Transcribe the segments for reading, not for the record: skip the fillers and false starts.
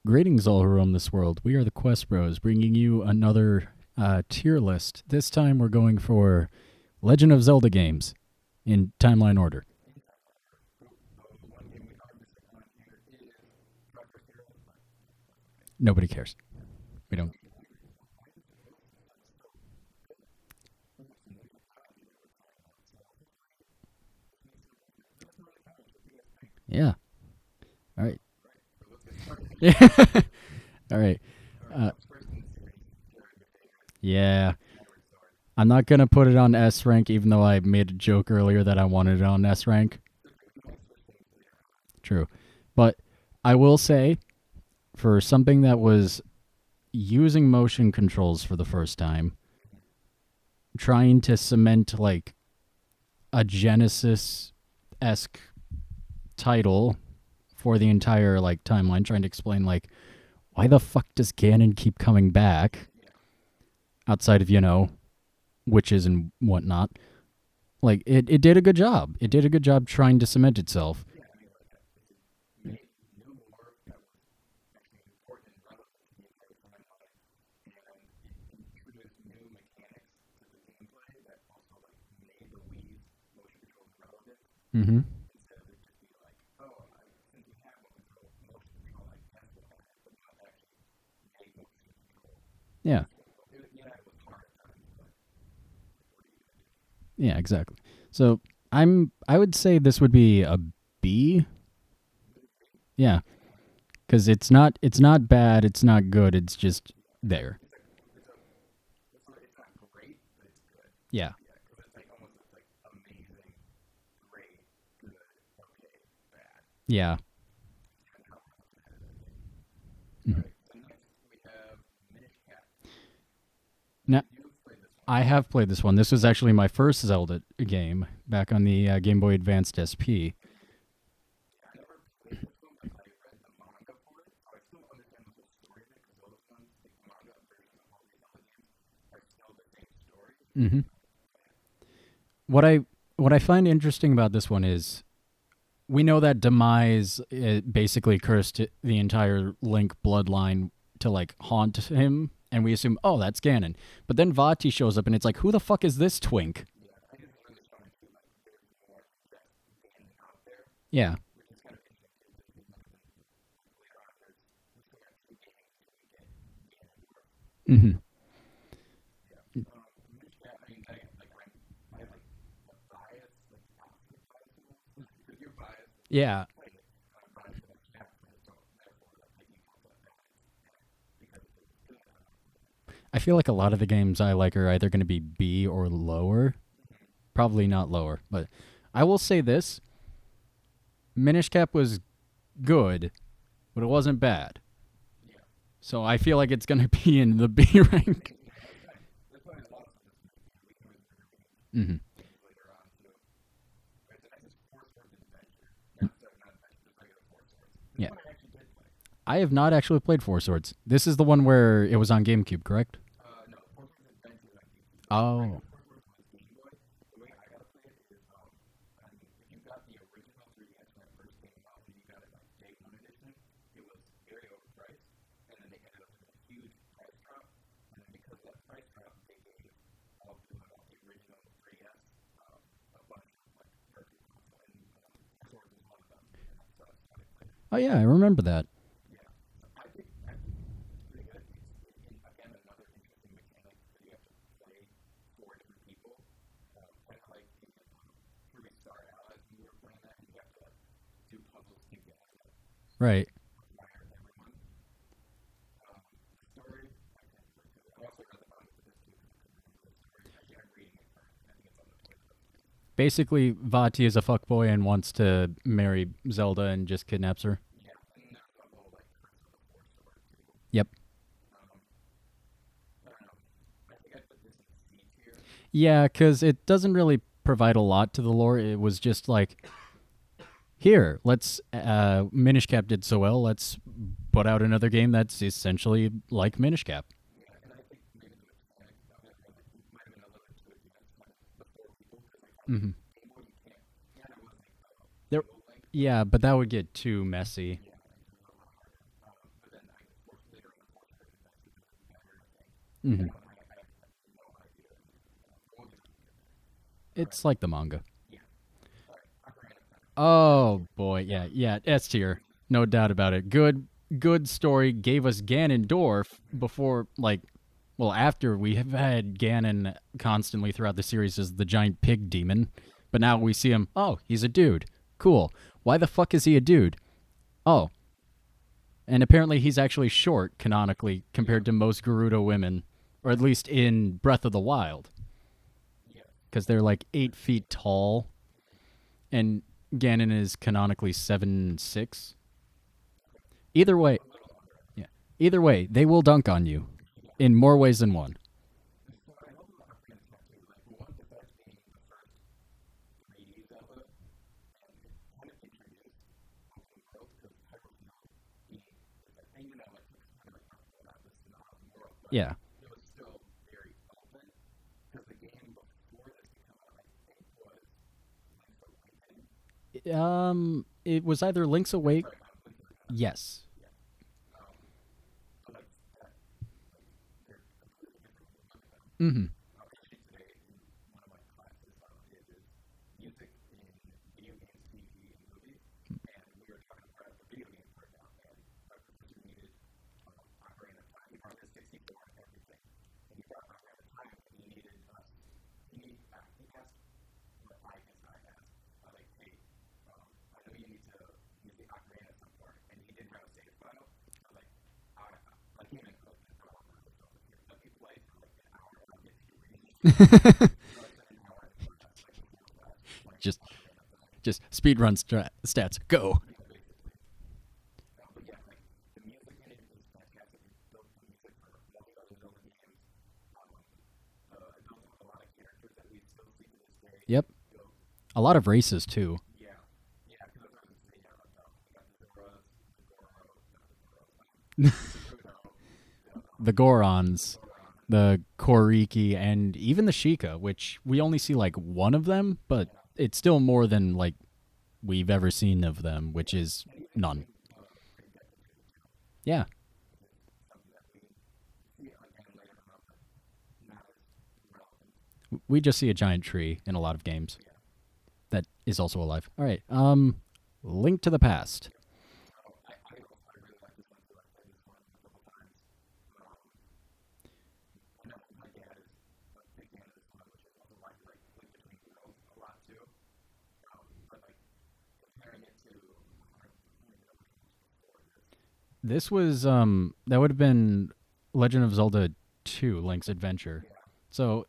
Greetings, all who roam this world. We are the Quest Bros, bringing you another tier list. This time we're going for Legend of Zelda games in timeline order. Nobody cares. We don't. Yeah. All right. Yeah. All right. Uh, yeah. I'm not going to put it on S rank, even though I made a joke earlier that I wanted it on S rank. True. But I will say, for something that was using motion controls for the first time, trying to cement like a Genesis esque title for the entire like timeline, trying to explain like why the fuck does Ganon keep coming back outside of, witches and whatnot. Like it did a good job. It did a good job trying to cement itself. Mm-hmm. Yeah. Yeah, exactly. So I would say this would be a B. Yeah, because it's not bad, it's not good, it's just there. Yeah. Yeah. Mhm. Now, I have played this one. This was actually my first Zelda game back on the Game Boy Advanced SP. Hmm. What I what I find interesting about this one is we know that Demise basically cursed the entire Link bloodline to like haunt him, and we assume, oh, that's Ganon. But then Vati shows up, and it's like, who the fuck is this twink? Yeah. Hmm. Yeah. I feel like a lot of the games I like are either going to be B or lower. Probably not lower, but I will say this: Minish Cap was good, but it wasn't bad. So I feel like it's going to be in the B rank. Hmm. Yeah. I have not actually played Four Swords. This is the one where it was on GameCube, correct? Oh. Oh yeah, I remember that. Right. Basically, Vati is a fuckboy and wants to marry Zelda and just kidnaps her. Yep. Yeah, because it doesn't really provide a lot to the lore. It was just like, here, let's. Minish Cap did so well, let's put out another game that's essentially like Minish Cap. Hmm. There, yeah, but that would get too messy. Hmm. It's like the manga. Oh boy, yeah, yeah, S tier, no doubt about it. Good story. Gave us Ganondorf before, like, well, after we have had Ganon constantly throughout the series as the giant pig demon, but now we see him. Oh, he's a dude. Cool. Why the fuck is he a dude? Oh, and apparently he's actually short canonically compared to most Gerudo women, or at least in Breath of the Wild, because they're like 8 feet tall, and Ganon is canonically 7'6". Either way, yeah. Either way, they will dunk on you in more ways than one. Yeah. It was either Link's Awake. Yes. Mm-hmm. just just speedrun stats. Go. Yep. A lot of races too. The Gorons, the Koriki, and even the Sheikah, which we only see like one of them, but it's still more than like we've ever seen of them, which is none. Yeah, we just see a giant tree in a lot of games that is also alive. All right. Link to the Past. This was that would have been Legend of Zelda 2: Link's Adventure. So,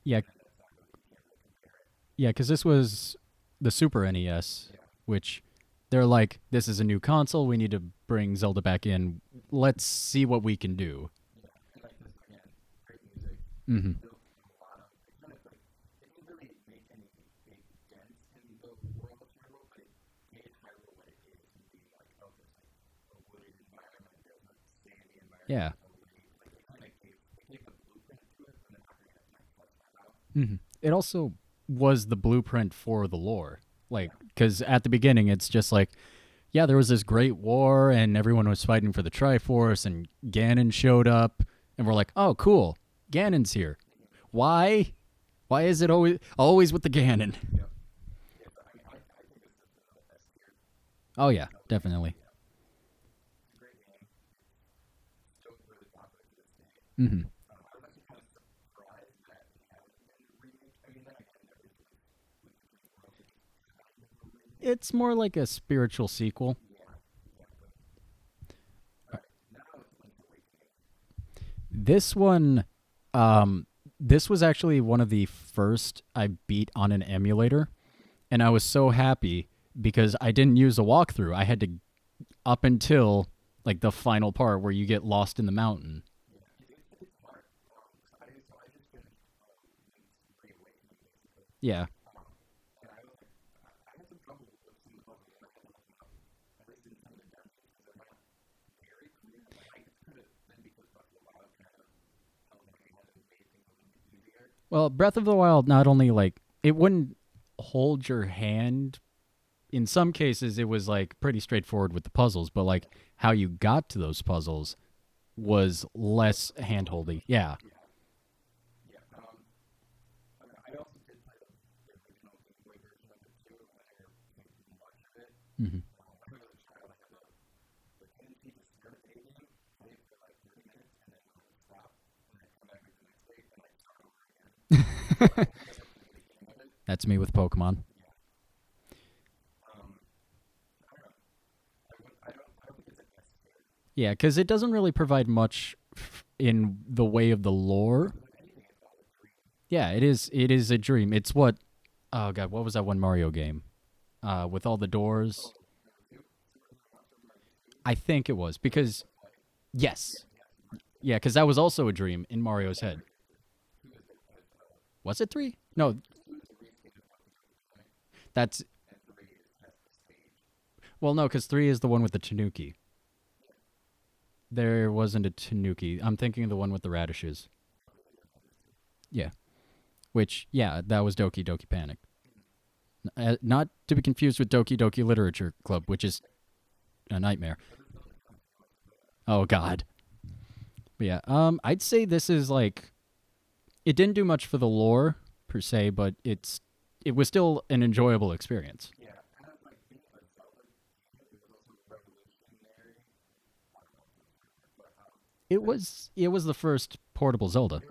yeah, yeah, cuz this was the Super NES, which they're like, this is a new console, we need to bring Zelda back in. Let's see what we can do. Mhm. Yeah. It also was the blueprint for the lore. Like, because at the beginning, it's just like, yeah, there was this great war, and everyone was fighting for the Triforce, and Ganon showed up, and we're like, oh, cool, Ganon's here. Why? Why is it always with the Ganon? Oh yeah, definitely. Hmm. It's more like a spiritual sequel. This one, um, this was actually one of the first I beat on an emulator, and I was so happy because I didn't use a walkthrough. I had to up until like the final part where you get lost in the mountain. Yeah. Well, Breath of the Wild not only like it wouldn't hold your hand in some cases it was like pretty straightforward with the puzzles, but like how you got to those puzzles was less handholdy. Yeah. Hmm. That's me with Pokemon. Yeah, because it doesn't really provide much in the way of the lore. Yeah, it is. It is a dream. It's what. Oh god, what was that one Mario game? With all the doors. I think it was because yes, yeah, because that was also a dream in Mario's head. Was it three? No, that's well, no, because three is the one with the Tanuki. There wasn't a Tanuki. I'm thinking of the one with the radishes. Yeah, which yeah, that was Doki Doki Panic. Not to be confused with Doki Doki Literature Club, which is a nightmare. Oh God. But yeah, I'd say this is like it didn't do much for the lore per se, but it was still an enjoyable experience. It was the first portable Zelda.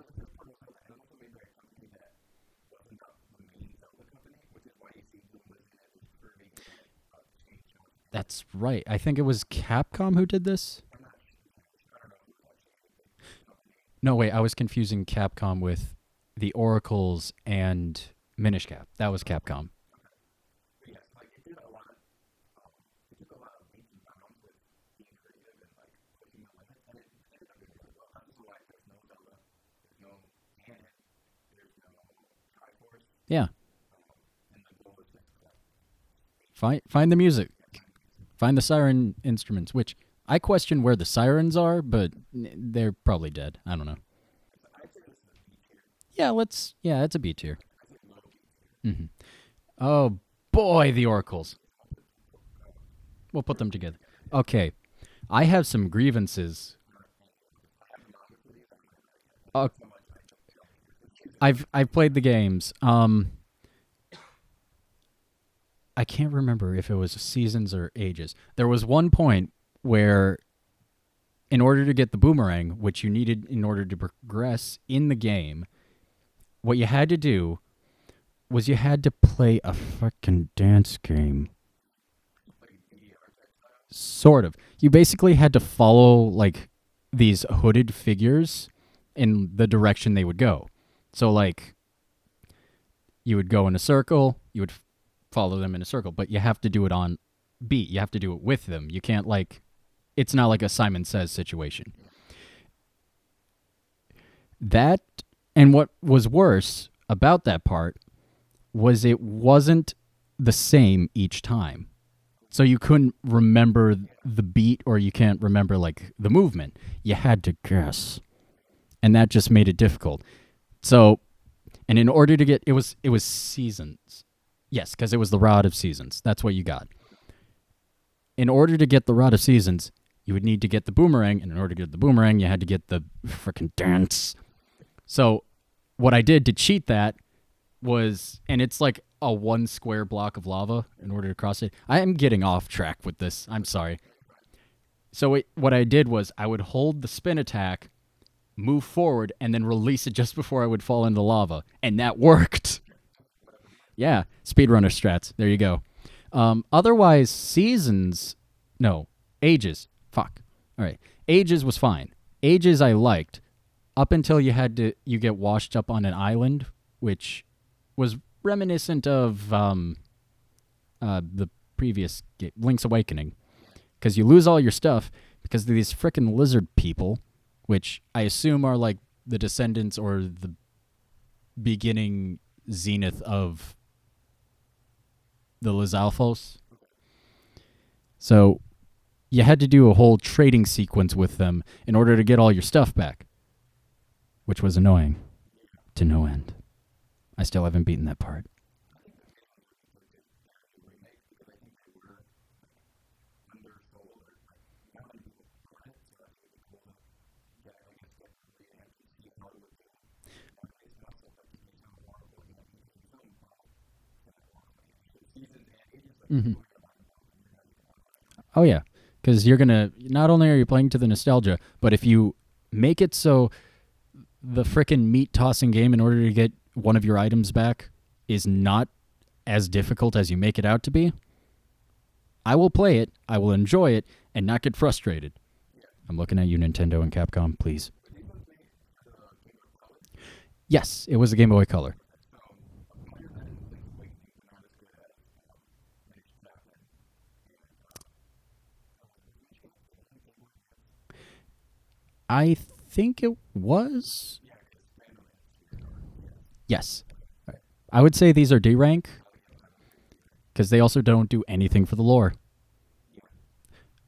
That's right. I think it was Capcom who did this. No, wait, I was confusing Capcom with the Oracles and Minish Cap. That was Capcom. Yeah. Find the music. Find the siren instruments, which I question where the sirens are, but they're probably dead. I don't know. Yeah, let's. Yeah, it's a B tier. Hmm. Oh boy, the oracles. We'll put them together. Okay, I have some grievances. Uh, I've played the games. I can't remember if it was seasons or ages. There was one point where, in order to get the boomerang, which you needed in order to progress in the game, what you had to do was you had to play a fucking dance game. Sort of. You basically had to follow like these hooded figures in the direction they would go. So like you would go in a circle, you would follow them in a circle, but you have to do it on beat. You have to do it with them. You can't like it's not like a Simon Says situation. That and what was worse about that part was it wasn't the same each time. So you couldn't remember the beat or you can't remember like the movement. You had to guess. And that just made it difficult. So and in order to get it was seasons. Yes, because it was the Rod of Seasons. That's what you got. In order to get the Rod of Seasons, you would need to get the boomerang, and in order to get the boomerang, you had to get the freaking dance. So what I did to cheat that was, and it's like a one square block of lava in order to cross it. I am getting off track with this. I'm sorry. So what I did was I would hold the spin attack, move forward, and then release it just before I would fall into lava, and that worked. Yeah, speedrunner strats. There you go. Otherwise, seasons, no, ages. Fuck. All right, ages was fine. Ages I liked up until you get washed up on an island, which was reminiscent of the previous Link's Awakening, because you lose all your stuff because of these frickin' lizard people, which I assume are like the descendants or the beginning zenith of the Lizalfos. So you had to do a whole trading sequence with them in order to get all your stuff back, which was annoying to no end. I still haven't beaten that part. Hmm. Oh yeah, because you're gonna not only are you playing to the nostalgia, but if you make it so the frickin' meat tossing game in order to get one of your items back is not as difficult as you make it out to be, I will play it, I will enjoy it, and not get frustrated. I'm looking at you, Nintendo and Capcom, please. Yes, it was a Game Boy Color. I think it was. Yes. I would say these are D rank because they also don't do anything for the lore.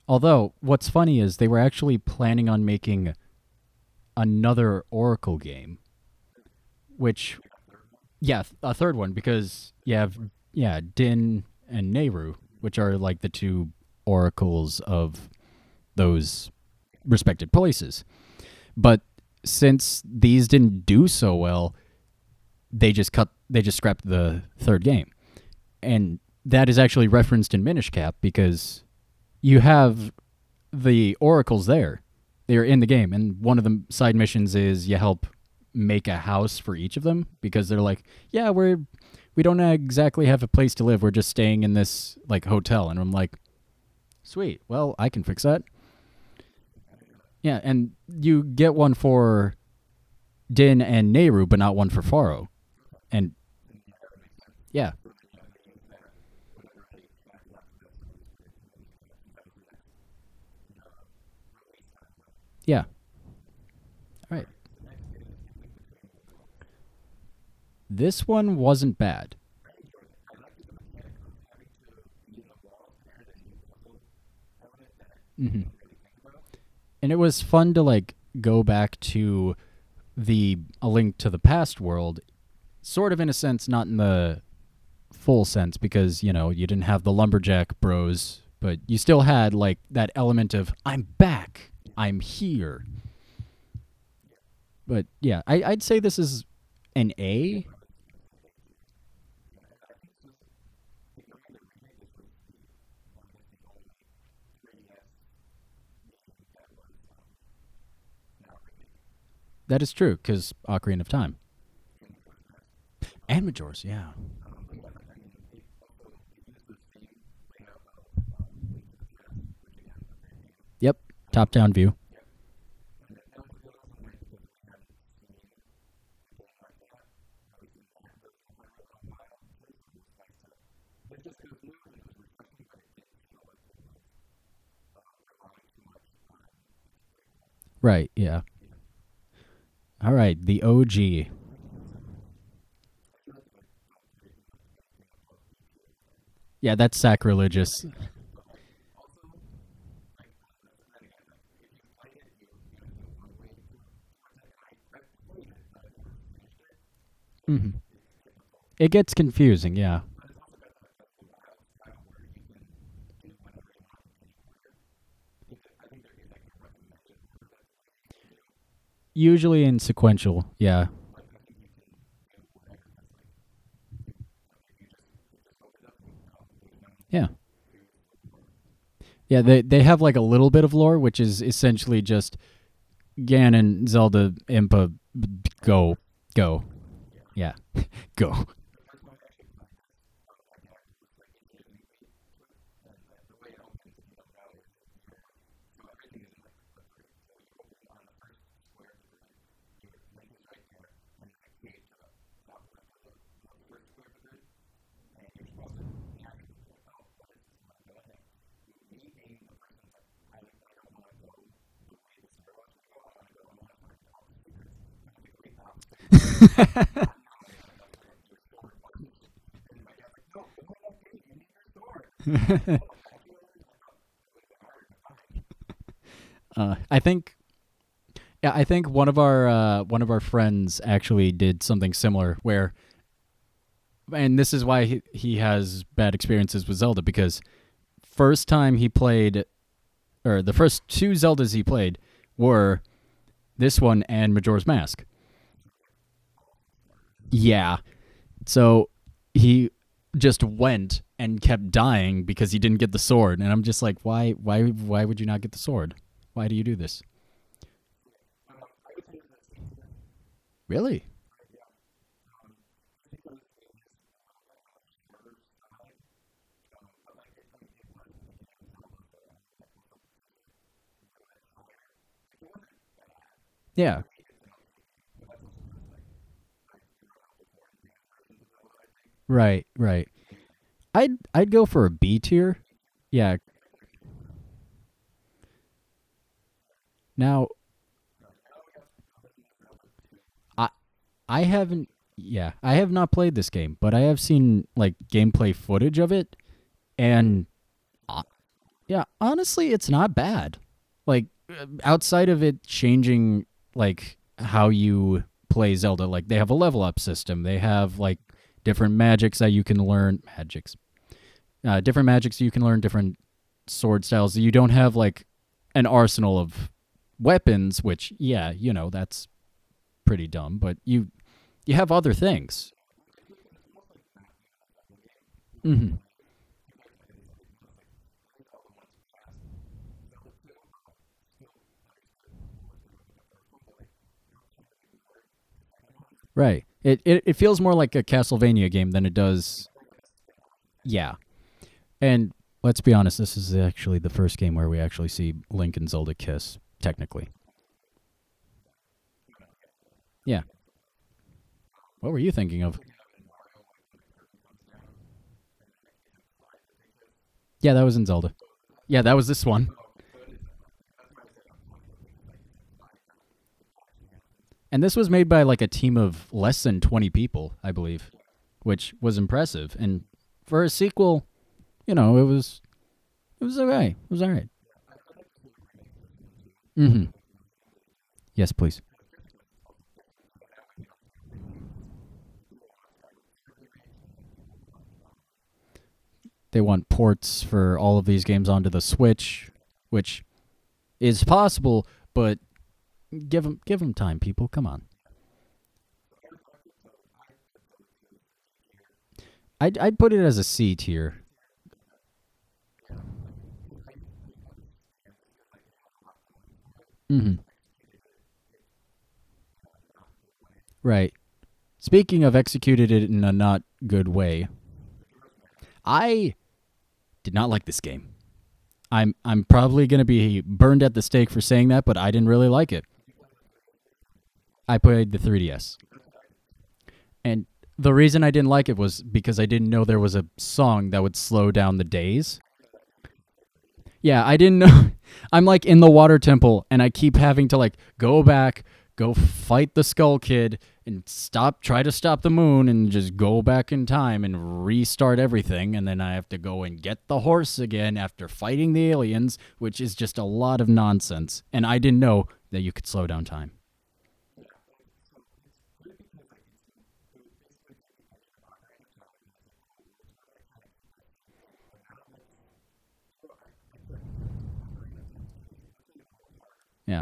Although, what's funny is they were actually planning on making another Oracle game, which, yeah, a third one because you have, yeah, Din and Nehru, which are like the two oracles of those respected places. But since these didn't do so well, they just scrapped the third game. And that is actually referenced in Minish Cap because you have the oracles there. They're in the game, and one of the side missions is you help make a house for each of them because they're like, yeah, we don't exactly have a place to live. We're just staying in this like hotel, and I'm like, sweet. Well, I can fix that. Yeah, and you get one for Din and Nehru, but not one for Faro. And yeah, yeah. All right. This one wasn't bad. Hmm. And it was fun to like go back to the A Link to the Past world, sort of in a sense, not in the full sense, because you didn't have the lumberjack bros, but you still had like that element of I'm back, I'm here. But yeah, I'd say this is an A. That is true because Ocarina of Time and Majora's, yeah. Yep, top down view. Right, yeah. All right, the OG. Yeah, that's sacrilegious. Hmm. It gets confusing, yeah. Usually in sequential, yeah. Yeah. Yeah, they have like a little bit of lore, which is essentially just Ganon, Zelda, Impa, go, go. Yeah, go. I think, yeah, I think one of our friends actually did something similar where, and this is why he has bad experiences with Zelda because first time he played, or the first two Zeldas he played were this one and Majora's Mask. Yeah, so he just went and kept dying because he didn't get the sword. And I'm just like, why would you not get the sword? Why do you do this? Really? Yeah. Right, right. I'd go for a B tier. Yeah. Now, I I haven't yeah, I have not played this game, but I have seen like gameplay footage of it and uh, yeah, honestly it's not bad. Like outside of it changing like how you play Zelda, like they have a level up system. They have like different magics that you can learn, different magics you can learn, different sword styles. You don't have like an arsenal of weapons, which yeah, that's pretty dumb, but you have other things. Hmm. Right. It feels more like a Castlevania game than it does. Yeah. And let's be honest, this is actually the first game where we actually see Link and Zelda kiss, technically. Yeah. What were you thinking of? Yeah, that was in Zelda. Yeah, that was this one. And this was made by like a team of less than 20 people, I believe, which was impressive. And for a sequel, it was all right. It was all right. Mm-hmm. Yes, please. They want ports for all of these games onto the Switch, which is possible, but give them time, people. Come on. I'd put it as a C tier. Mm-hmm. Right. Speaking of executed it in a not good way, I did not like this game. I'm probably gonna be burned at the stake for saying that, but I didn't really like it. I played the 3DS, and the reason I didn't like it was because I didn't know there was a song that would slow down the days. Yeah, I didn't know. I'm like in the water temple, and I keep having to like go back, go fight the Skull Kid, and try to stop the moon, and just go back in time and restart everything. And then I have to go and get the horse again after fighting the aliens, which is just a lot of nonsense. And I didn't know that you could slow down time. Yeah,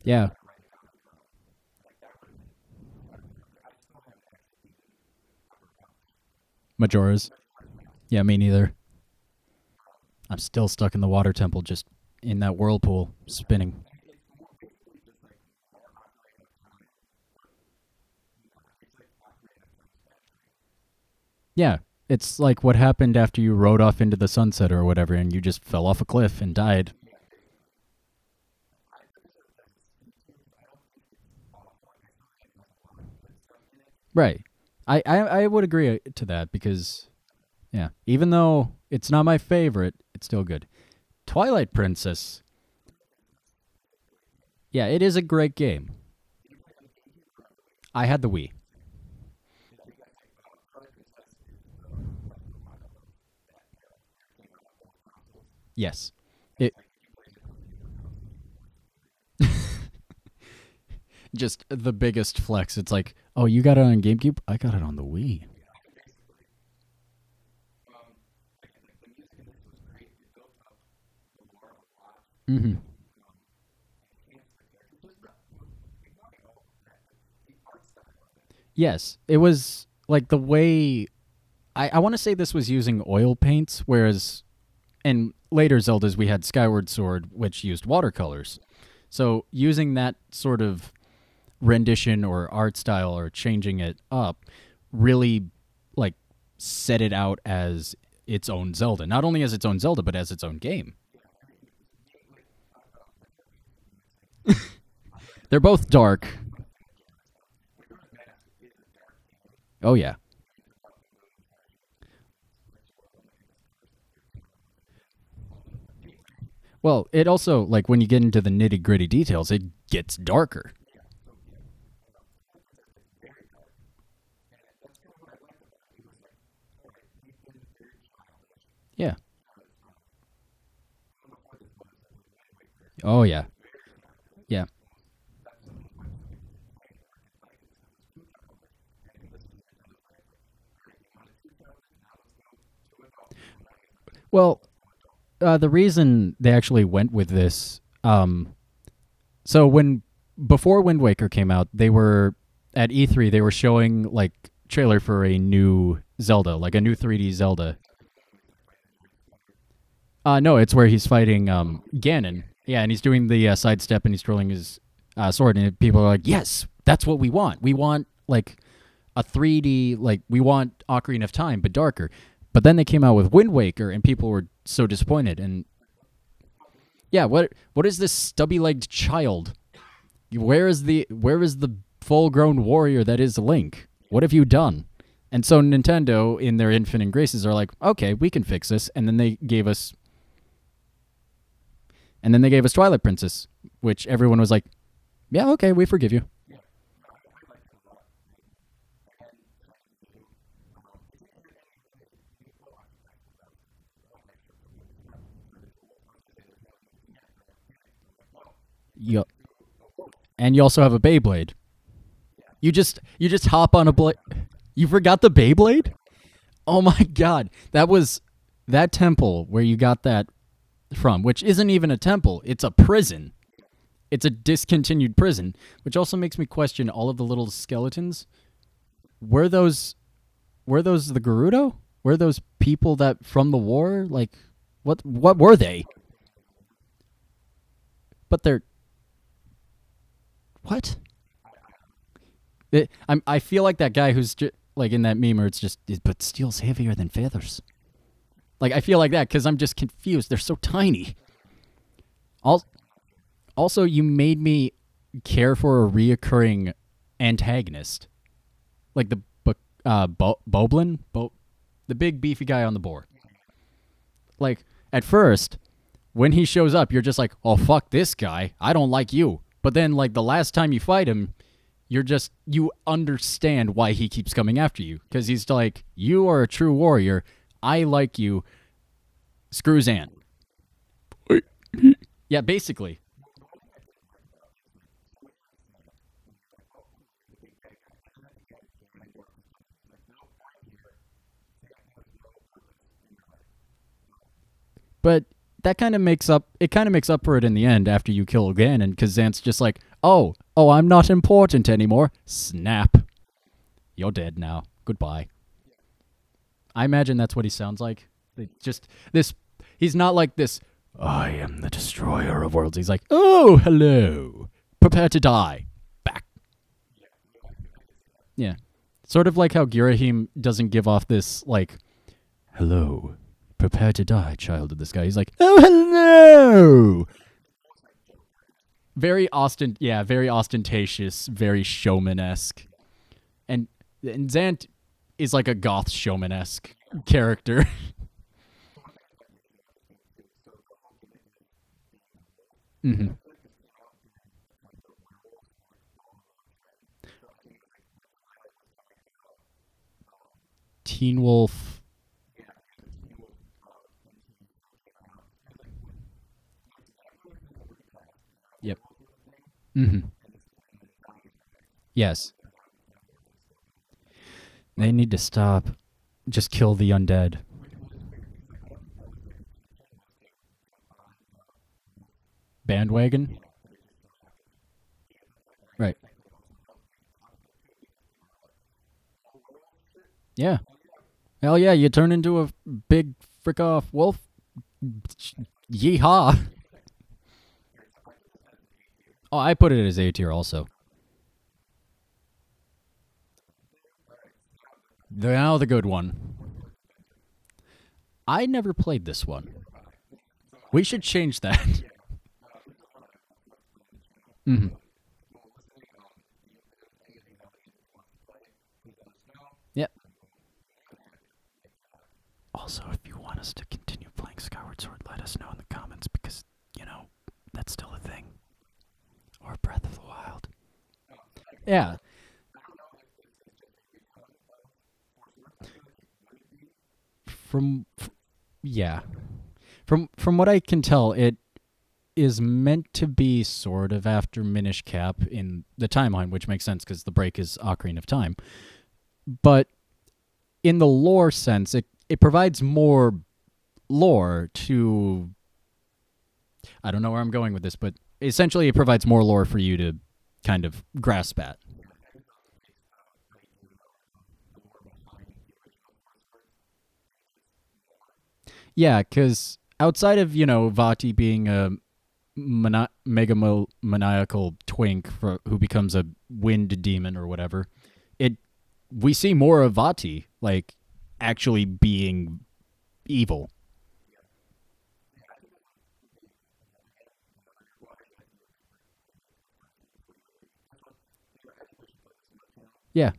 yeah, Majora's. Yeah, me neither. I'm still stuck in the water temple, just in that whirlpool, spinning. Yeah, it's like what happened after you rode off into the sunset or whatever, and you just fell off a cliff and died. Right. I would agree to that because, yeah, even though it's not my favorite, it's still good. Twilight Princess, yeah, it is a great game. I had the Wii. Yes. It just the biggest flex. It's like, Oh, you got it on GameCube? I got it on the Wii. Hmm. Yes, it was like the way I want to say this was using oil paints, whereas in later Zeldas we had Skyward Sword, which used watercolors. So using that sort of rendition or art style or changing it up really like set it out as its own Zelda. Not only as its own Zelda, but as its own game. They're both dark. Oh yeah. Well, it also like when you get into the nitty gritty details, it gets darker. Yeah. Oh yeah. Yeah. Well, the reason they actually went with this, so when before Wind Waker came out, they were at E3. They were showing like trailer for a new Zelda, like a new 3D Zelda. No, it's where he's fighting Ganon. Yeah, and he's doing the sidestep and he's twirling his sword, and people are like, "Yes, that's what we want. We want like a 3D, like we want Ocarina of Time, but darker." But then they came out with Wind Waker, and people were so disappointed. And yeah, what is this stubby-legged child? Where is the full-grown warrior that is Link? What have you done? And so Nintendo, in their infinite graces, are like, okay, we can fix this. And then they gave us Twilight Princess, which everyone was like, yeah, okay, we forgive you. You, and you also have a Beyblade. You just hop on a blade. You forgot the Beyblade? Oh my god, that temple where you got that from, which isn't even a temple. It's a prison. It's a discontinued prison, which also makes me question all of the little skeletons. Were those were those the Gerudo? Were those people that from the war? Like, what were they? But they're what? I feel like that guy who's like in that meme where it's just but steel's heavier than feathers. Like I feel like that because I'm just confused. They're so tiny. Also, you made me care for a reoccurring antagonist, like the Boblin, the big beefy guy on the board. Like at first, when he shows up, you're just like, "Oh fuck this guy! I don't like you." But then, like the last time you fight him, you understand why he keeps coming after you because he's like, "You are a true warrior. I like you. Screw Zan." Yeah, basically. But that kind of makes up it kind of makes up for it in the end after you kill Ganon because Zant's just like, oh, I'm not important anymore. Snap. You're dead now. Goodbye. I imagine that's what he sounds like. Just this. He's not like this. I am the destroyer of worlds. He's like, oh, hello. Prepare to die. Back. Yeah. Sort of like how Girahim doesn't give off this like, hello. Prepare to die, child of the sky. He's like, oh, hello. Very ostentatious, very showman esque. And Zant is like a goth showman esque character. Hmm. Teen Wolf. Yep. Hmm. Yes. They need to stop. Just kill the undead. Bandwagon? Right. Yeah. Hell yeah, you turn into a big frick off wolf. Yeehaw. Oh, I put it as A tier also. Now the good one. I never played this one. We should change that. Mhm. Yep. Also, if you want us to continue playing Skyward Sword, let us know in the comments because, that's still a thing. Or Breath of the Wild. Yeah. From yeah. From what I can tell, it is meant to be sort of after Minish Cap in the timeline, which makes sense because the break is Ocarina of Time. But in the lore sense, it provides more lore to. I don't know where I'm going with this, but essentially it provides more lore for you to kind of grasp at. Yeah, because outside of, Vati being a megamaniacal twink who becomes a wind demon or whatever, it we see more of Vati, like, actually being evil. Yeah.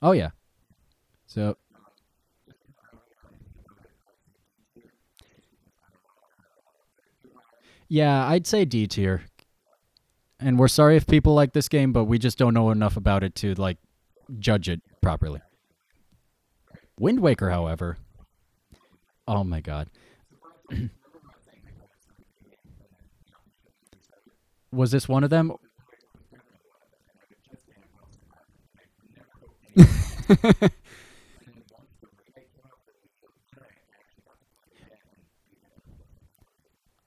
Oh, yeah. So, yeah, I'd say D tier. And we're sorry if people like this game, but we just don't know enough about it to, like, judge it properly. Wind Waker, however, oh my god. Was this one of them?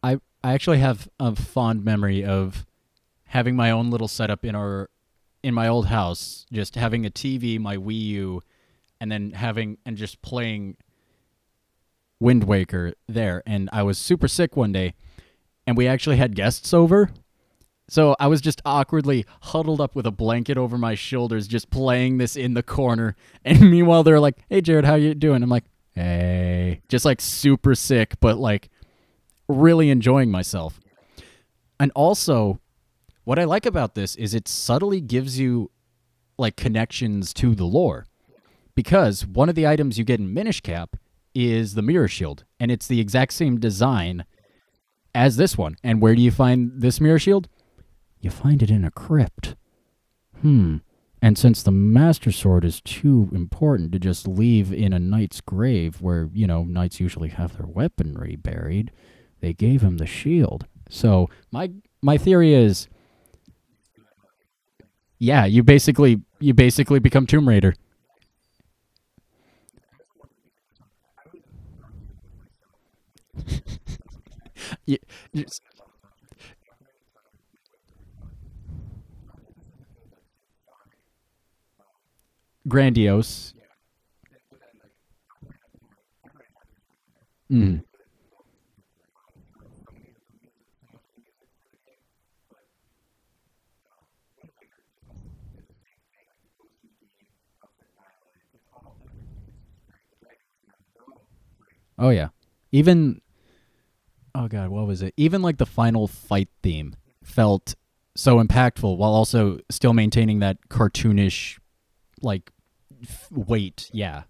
I actually have a fond memory of having my own little setup in my old house, just having a TV, my Wii U, and then having and just playing Wind Waker there. And I was super sick one day, and we actually had guests over. So I was just awkwardly huddled up with a blanket over my shoulders, just playing this in the corner. And meanwhile, they're like, "Hey, Jared, how you doing?" I'm like, "Hey," just like super sick, but like really enjoying myself. And also, what I like about this is it subtly gives you like connections to the lore because one of the items you get in Minish Cap is the mirror shield, and it's the exact same design as this one. And where do you find this mirror shield? You find it in a crypt. And since the Master Sword is too important to just leave in a knight's grave where, knights usually have their weaponry buried, they gave him the shield. So my theory is, yeah, you basically become Tomb Raider. You, grandiose. Mm. Oh yeah. Even oh god, what was it? Even like the final fight theme felt so impactful while also still maintaining that cartoonish like weight. Yeah.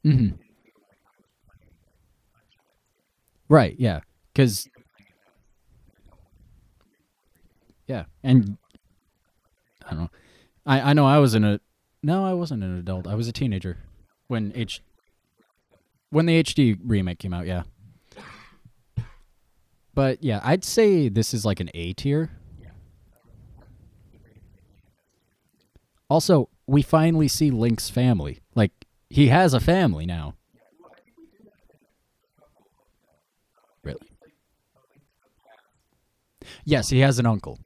Hmm. Right. Yeah. Because yeah, and I don't know. I know I was in a no, I wasn't an adult. I was a teenager when H. When the HD remake came out, yeah. But yeah, I'd say this is like an A tier. Also, we finally see Link's family. Like, he has a family now. Really? Yes, he has an uncle.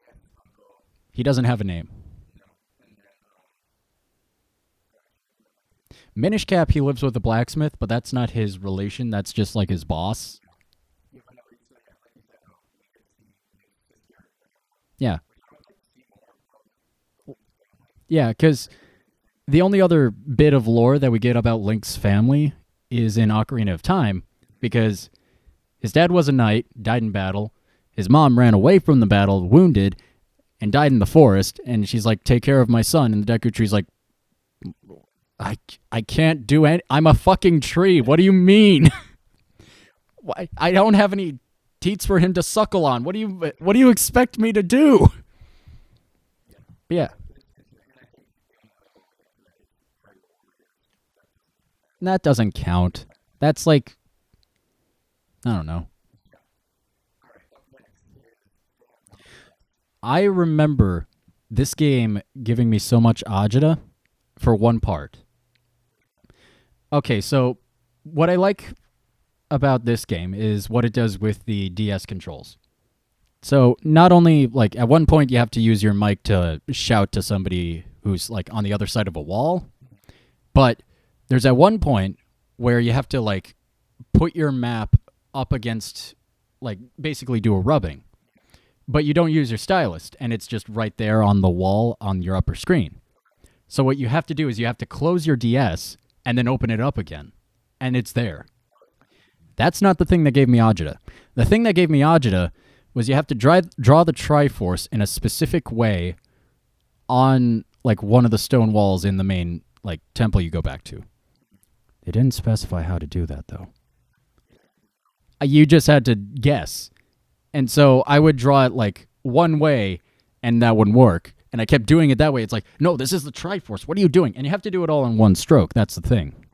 He doesn't have a name. Minish Cap, he lives with a blacksmith, but that's not his relation. That's just like his boss. Yeah. Yeah, because the only other bit of lore that we get about Link's family is in Ocarina of Time, because his dad was a knight, died in battle. His mom ran away from the battle, wounded, and died in the forest. And she's like, "Take care of my son." And the Deku Tree's like, I can't do any. I'm a fucking tree. What do you mean? Why? I don't have any teats for him to suckle on. What do you expect me to do? But yeah, that doesn't count. That's like, I don't know. I remember this game giving me so much agita for one part. Okay, so what I like about this game is what it does with the DS controls. So not only like at one point you have to use your mic to shout to somebody who's like on the other side of a wall, but there's at one point where you have to like put your map up against, like, basically do a rubbing, but you don't use your stylus and it's just right there on the wall on your upper screen. So what you have to do is you have to close your DS and then open it up again, and it's there. That's not the thing that gave me agita. The thing that gave me agita was you have to draw the Triforce in a specific way on like one of the stone walls in the main like temple you go back to. They didn't specify how to do that though. You just had to guess. And so I would draw it like one way and that wouldn't work. And I kept doing it that way. It's like, no, this is the Triforce. What are you doing? And you have to do it all in one stroke. That's the thing.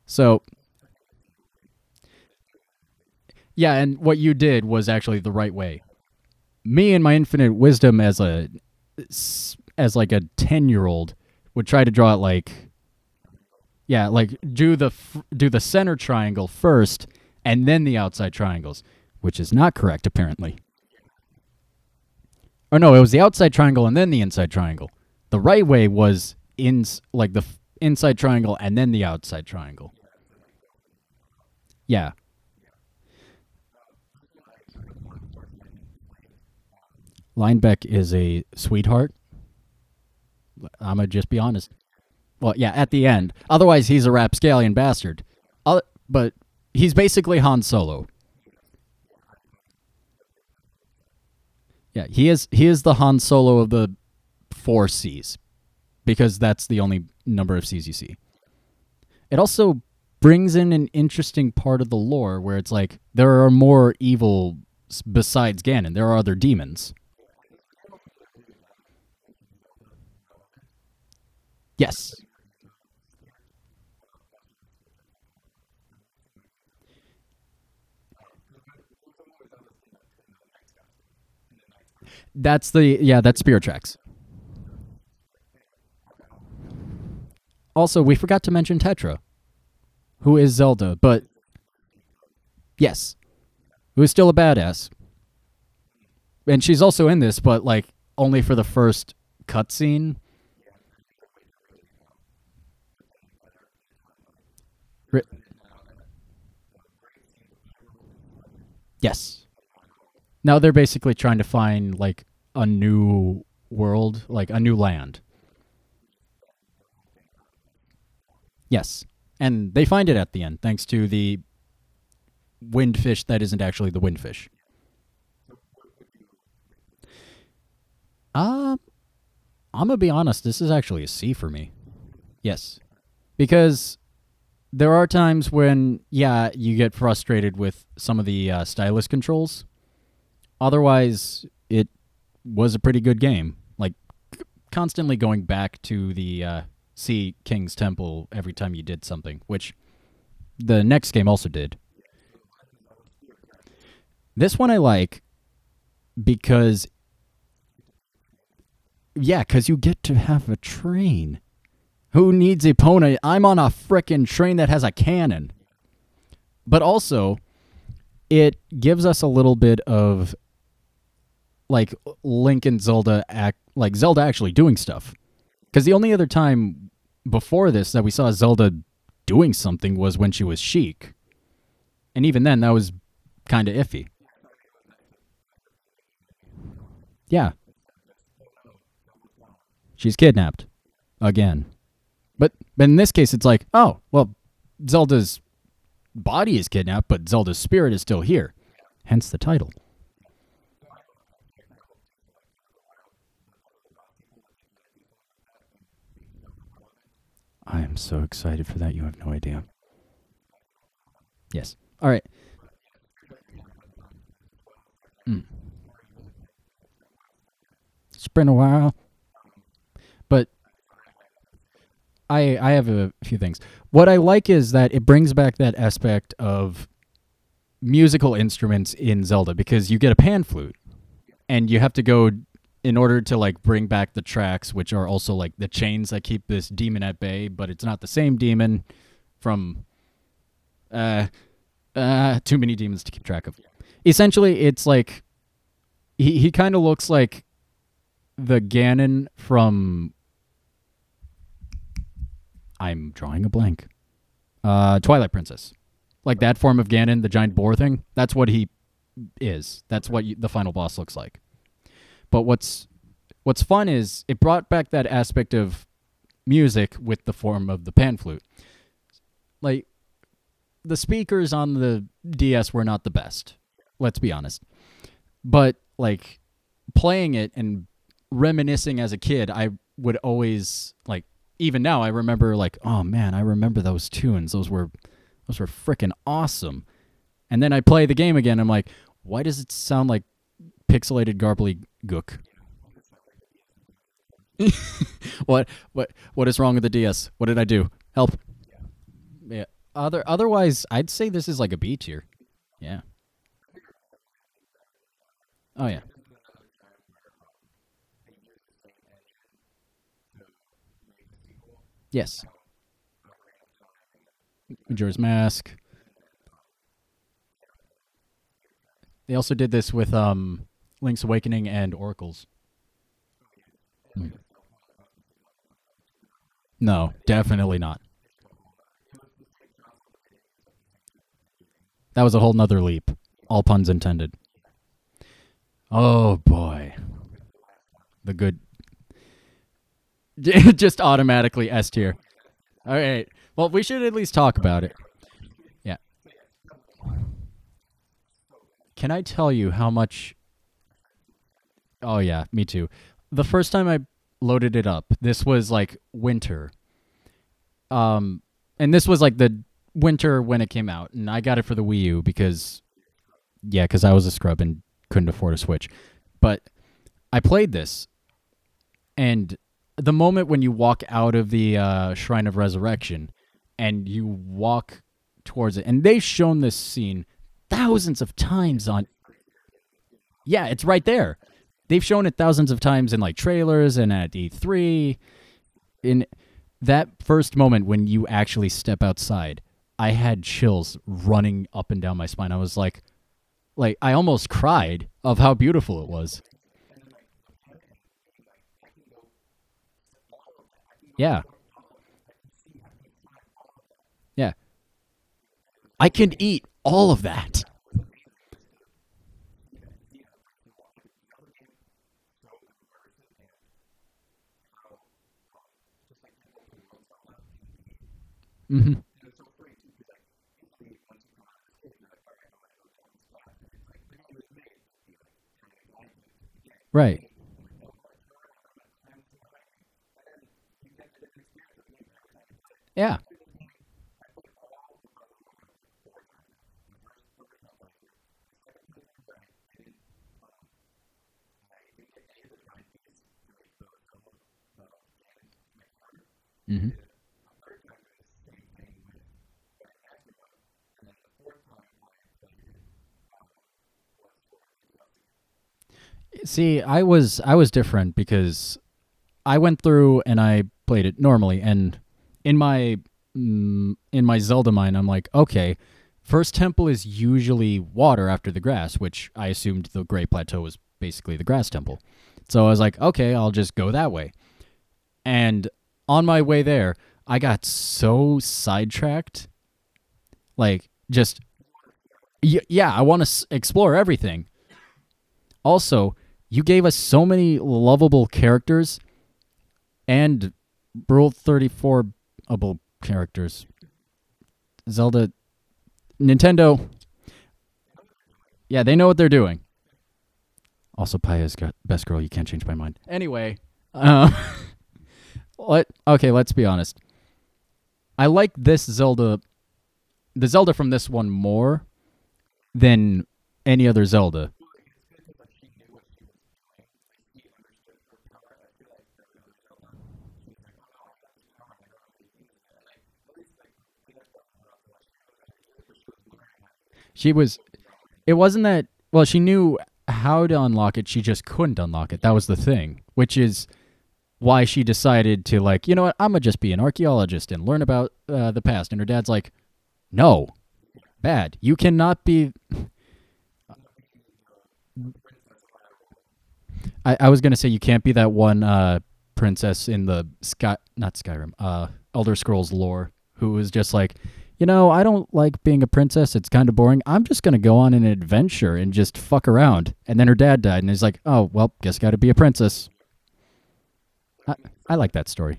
So, yeah, and what you did was actually the right way. Me and my infinite wisdom as like a 10-year-old would try to draw it like, yeah, like do the center triangle first and then the outside triangles, which is not correct apparently. Or no, it was the outside triangle and then the inside triangle. The right way was like the inside triangle and then the outside triangle. Yeah. Linebeck is a sweetheart. I'm going to just be honest. Well, yeah, at the end. Otherwise, he's a rapscallion bastard. But he's basically Han Solo. Yeah, he is the Han Solo of the 4 Cs, because that's the only number of Cs you see. It also brings in an interesting part of the lore where it's like there are more evil besides Ganon. There are other demons. Yes. That's Spirit Tracks. Also, we forgot to mention Tetra, who is Zelda, but yes, who is still a badass. And she's also in this, but like only for the first cutscene. Ri- Yes. Now they're basically trying to find like a new world, like a new land. Yes. And they find it at the end, thanks to the windfish that isn't actually the windfish. Uh, I'm going to be honest, this is actually a C for me. Yes. Because there are times when, yeah, you get frustrated with some of the stylus controls. Otherwise, it was a pretty good game. Like, constantly going back to the Sea King's Temple every time you did something, which The next game also did. This one I like because, yeah, because you get to have a train. Who needs a pony? I'm on a frickin' train that has a cannon. But also, it gives us a little bit of like Link and Zelda like Zelda actually doing stuff. Because the only other time before this that we saw Zelda doing something was when she was Sheik, and even then that was kind of iffy. Yeah, she's kidnapped again. But in this case, it's like, oh well, Zelda's body is kidnapped, but Zelda's spirit is still here. Hence the title. I am so excited for that. You have no idea. Yes. All right. Mm. It's been a while, but I have a few things. What I like is that it brings back that aspect of musical instruments in Zelda because you get a pan flute and you have to go in order to like bring back the tracks, which are also like the chains that keep this demon at bay, but it's not the same demon from too many demons to keep track of. Essentially, it's like he kind of looks like the Ganon from, I'm drawing a blank. Twilight Princess. Like that form of Ganon, the giant boar thing. That's what he is. That's what the final boss looks like. But what's fun is it brought back that aspect of music with the form of the pan flute. Like the speakers on the DS were not the best. Let's be honest. But like playing it and reminiscing as a kid, I would always like, even now I remember like, oh man, I remember those tunes. Those were freaking awesome. And then I play the game again. I'm like, why does it sound like pixelated gook? What is wrong with the DS? What did I do? Help. Yeah. Otherwise, I'd say this is like a B tier. Yeah. Oh yeah. Yes. Majora's Mask. They also did this with Link's Awakening and Oracles. Hmm. No, definitely not. That was a whole nother leap. All puns intended. Oh boy. The good. Just automatically S tier. All right. Well, we should at least talk about it. Yeah. Can I tell you how much? Oh yeah, me too. The first time I loaded it up, this was like winter. And this was like the winter when it came out, and I got it for the Wii U because, yeah, because I was a scrub and couldn't afford a Switch. But I played this, and the moment when you walk out of the Shrine of Resurrection and you walk towards it, and they've shown this scene thousands of times on. Yeah, it's right there. They've shown it thousands of times in like trailers and at E3. In that first moment when you actually step outside, I had chills running up and down my spine. I was like I almost cried of how beautiful it was. Yeah, yeah. I can eat all of that. Hmm. Right. Yeah. Hmm. See, I was different because I went through and I played it normally, and in my in my Zelda mind, I'm like, okay, first temple is usually water after the grass, which I assumed the Great Plateau was basically the grass temple. So I was like, okay, I'll just go that way. And on my way there, I got so sidetracked. Like, just yeah, I want to explore everything. Also, you gave us so many lovable characters and Rule 34 able characters. Zelda, Nintendo, yeah, they know what they're doing. Also, Paya's got best girl. You can't change my mind. Anyway, uh, let's be honest. I like this Zelda, the Zelda from this one more than any other Zelda. She was. It wasn't that. Well, she knew how to unlock it. She just couldn't unlock it. That was the thing. Which is why she decided to, like, you know what? I'm gonna just be an archaeologist and learn about the past. And her dad's like, no, bad. You cannot be. I was gonna say you can't be that one princess in the Sky, not Skyrim, Elder Scrolls lore, who was just like, I don't like being a princess. It's kind of boring. I'm just gonna go on an adventure and just fuck around. And then her dad died, and he's like, oh well, guess got to be a princess. I, I like that story.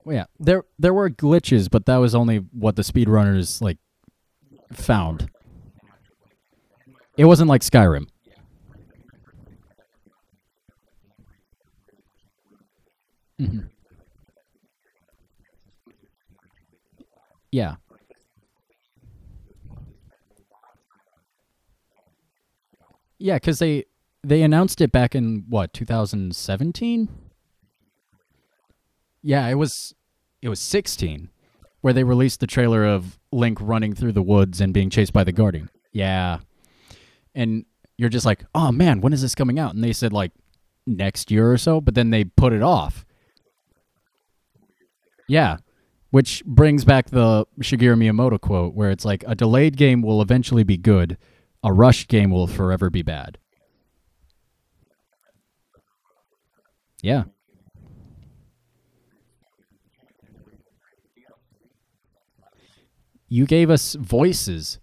Well, yeah, there were glitches, but that was only what the speedrunners like found. It wasn't like Skyrim. Hmm. Yeah, yeah, because they announced it back in what 2017. Yeah, it was 16 where they released the trailer of Link running through the woods and being chased by the Guardian. Yeah, and you're just like, oh man, when is this coming out? And they said like next year or so, but then they put it off. Yeah, which brings back the Shigeru Miyamoto quote where it's like a delayed game will eventually be good, a rushed game will forever be bad. Yeah. You gave us voices.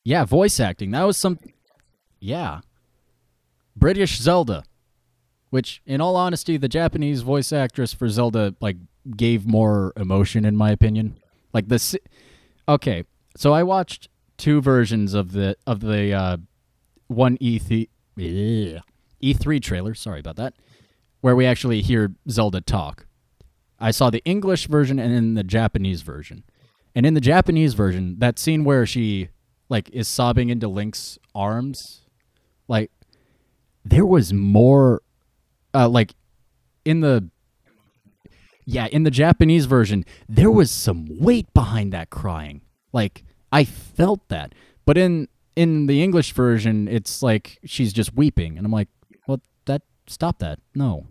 Yeah, voice acting. That was some yeah. British Zelda, which in all honesty, the Japanese voice actress for Zelda like gave more emotion in my opinion. Like this okay, so I watched two versions of the one E3 trailer, sorry about that, where we actually hear Zelda talk. I saw the English version and then the Japanese version. And in the Japanese version, that scene where she like is sobbing into Link's arms, like there was more like in the yeah, in the Japanese version, there was some weight behind that crying. Like I felt that. But in the English version, it's like she's just weeping and I'm like, "Well, that stop that." No.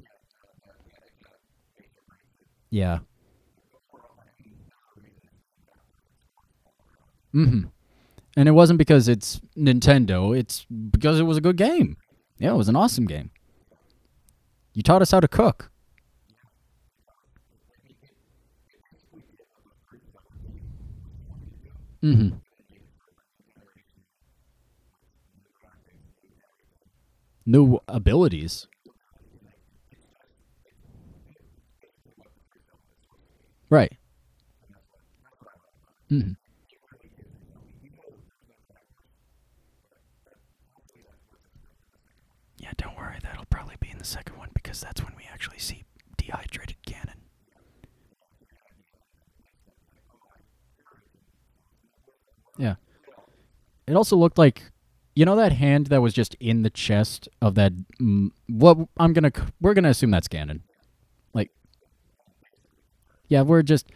Yeah. Mhm. And it wasn't because it's Nintendo, it's because it was a good game. Yeah, it was an awesome game. You taught us how to cook. Mhm. New abilities. Right. Mhm. Yeah, don't worry. That'll probably be in the second one because that's when we actually see dehydrated Ganon. Yeah. It also looked like, that hand that was just in the chest of that. What we're gonna assume that's Ganon. Like, yeah, we're just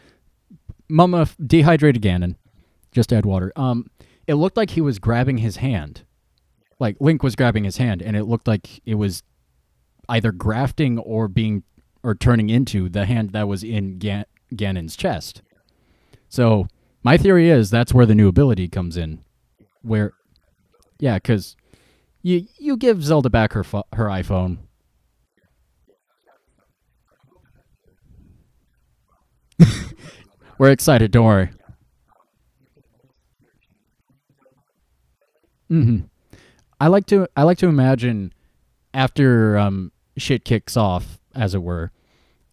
Mama dehydrated Ganon. Just add water. It looked like he was grabbing his hand. Like Link was grabbing his hand, and it looked like it was either grafting or turning into the hand that was in Ganon's chest. So my theory is that's where the new ability comes in. Where, yeah, because you give Zelda back her iPhone. We're excited. Don't worry. Hmm. I like to imagine after shit kicks off, as it were,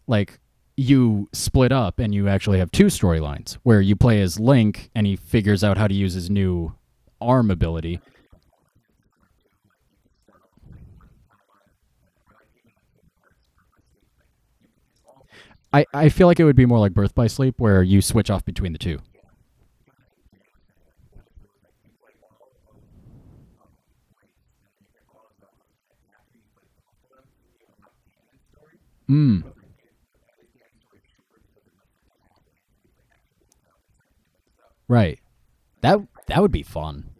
like you split up and you actually have two storylines where you play as Link and he figures out how to use his new arm ability. I feel like it would be more like Birth by Sleep where you switch off between the two. Mm, right. That would be fun.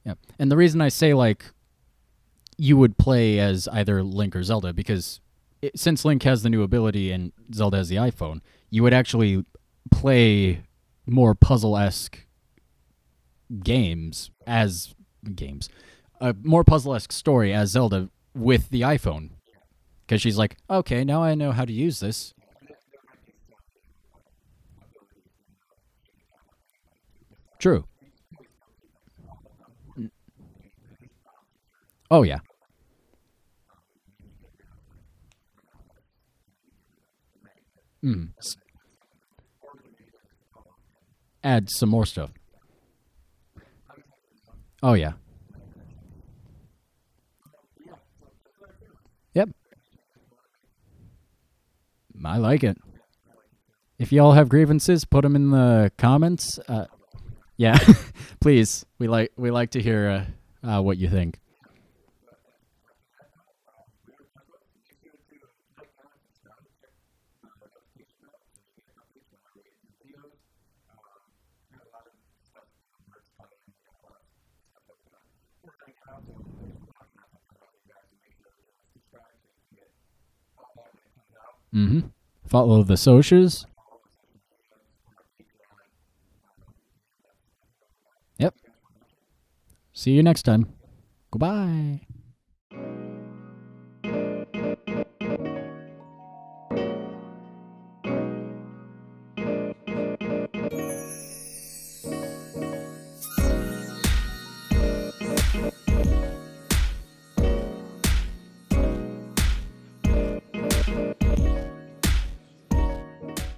Yeah. And the reason I say like you would play as either Link or Zelda because since Link has the new ability and Zelda has the iPhone, you would actually play more puzzle esque games games, a more puzzle esque story as Zelda with the iPhone because she's like, okay, now I know how to use this. True. Oh yeah. Mm. Add some more stuff. Oh yeah. Yep. I like it. If y'all have grievances, put them in the comments. Yeah, please. We like to hear what you think. Mm-hmm. Follow the socials. Yep. See you next time. Goodbye.